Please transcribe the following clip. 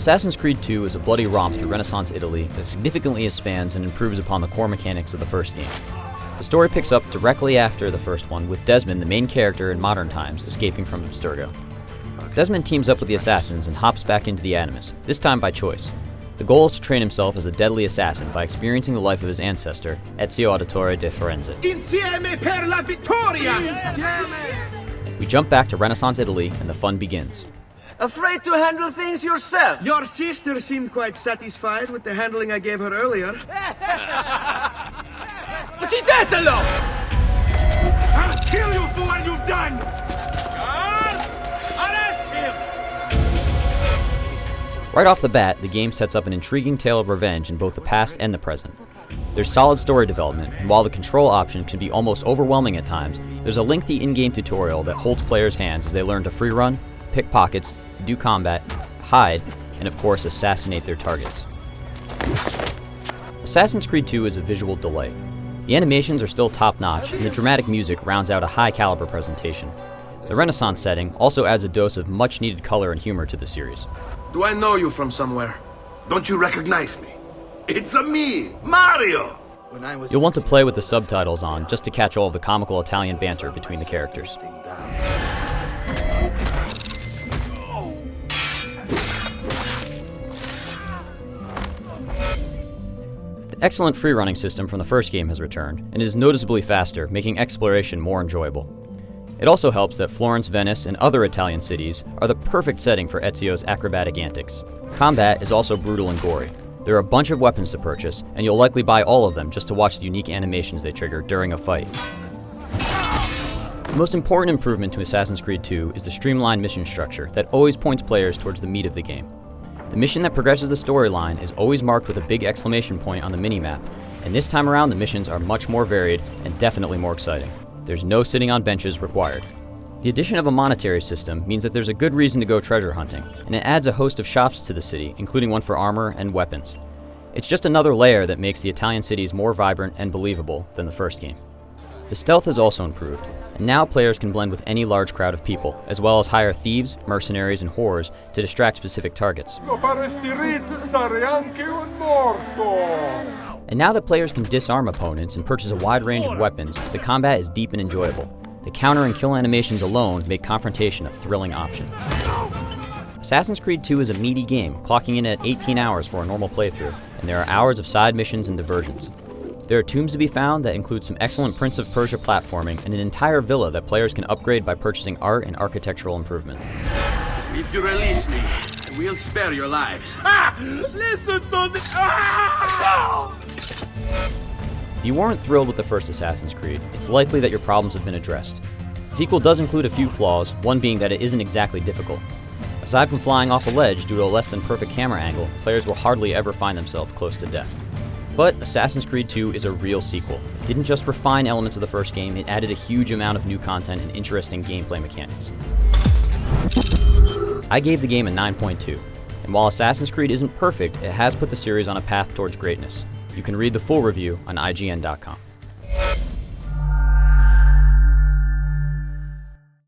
Assassin's Creed 2 is a bloody romp through Renaissance Italy that significantly expands and improves upon the core mechanics of the first game. The story picks up directly after the first one, with Desmond, the main character in modern times, escaping from Abstergo. Desmond teams up with the assassins and hops back into the Animus, this time by choice. The goal is to train himself as a deadly assassin by experiencing the life of his ancestor, Ezio Auditore de Firenze. Insieme per la vittoria! Insieme! We jump back to Renaissance Italy and the fun begins. Afraid to handle things yourself? Your sister seemed quite satisfied with the handling I gave her earlier. Uccidetelo! I'll kill you for what you've done! Guards! Arrest him! Right off the bat, the game sets up an intriguing tale of revenge in both the past and the present. There's solid story development, and while the control option can be almost overwhelming at times, there's a lengthy in-game tutorial that holds players' hands as they learn to free run, pick pockets, do combat, hide, and of course assassinate their targets. Assassin's Creed 2 is a visual delight. The animations are still top-notch, and the dramatic music rounds out a high-caliber presentation. The Renaissance setting also adds a dose of much-needed color and humor to the series. Do I know you from somewhere? Don't you recognize me? It's me, Mario! You'll want to play with the subtitles on just to catch all of the comical Italian banter between the characters. The excellent free-running system from the first game has returned, and is noticeably faster, making exploration more enjoyable. It also helps that Florence, Venice, and other Italian cities are the perfect setting for Ezio's acrobatic antics. Combat is also brutal and gory. There are a bunch of weapons to purchase, and you'll likely buy all of them just to watch the unique animations they trigger during a fight. The most important improvement to Assassin's Creed 2 is the streamlined mission structure that always points players towards the meat of the game. The mission that progresses the storyline is always marked with a big exclamation point on the minimap, and this time around the missions are much more varied and definitely more exciting. There's no sitting on benches required. The addition of a monetary system means that there's a good reason to go treasure hunting, and it adds a host of shops to the city, including one for armor and weapons. It's just another layer that makes the Italian cities more vibrant and believable than the first game. The stealth has also improved, and now players can blend with any large crowd of people, as well as hire thieves, mercenaries, and whores to distract specific targets. And now that players can disarm opponents and purchase a wide range of weapons, the combat is deep and enjoyable. The counter and kill animations alone make confrontation a thrilling option. Assassin's Creed 2 is a meaty game, clocking in at 18 hours for a normal playthrough, and there are hours of side missions and diversions. There are tombs to be found that include some excellent Prince of Persia platforming and an entire villa that players can upgrade by purchasing art and architectural improvement. If you release me, we'll spare your lives. Ah! Listen to me! Ah! No! If you weren't thrilled with the first Assassin's Creed, it's likely that your problems have been addressed. The sequel does include a few flaws, one being that it isn't exactly difficult. Aside from flying off a ledge due to a less than perfect camera angle, players will hardly ever find themselves close to death. But Assassin's Creed 2 is a real sequel. It didn't just refine elements of the first game, it added a huge amount of new content and interesting gameplay mechanics. I gave the game a 9.2, and while Assassin's Creed isn't perfect, it has put the series on a path towards greatness. You can read the full review on IGN.com.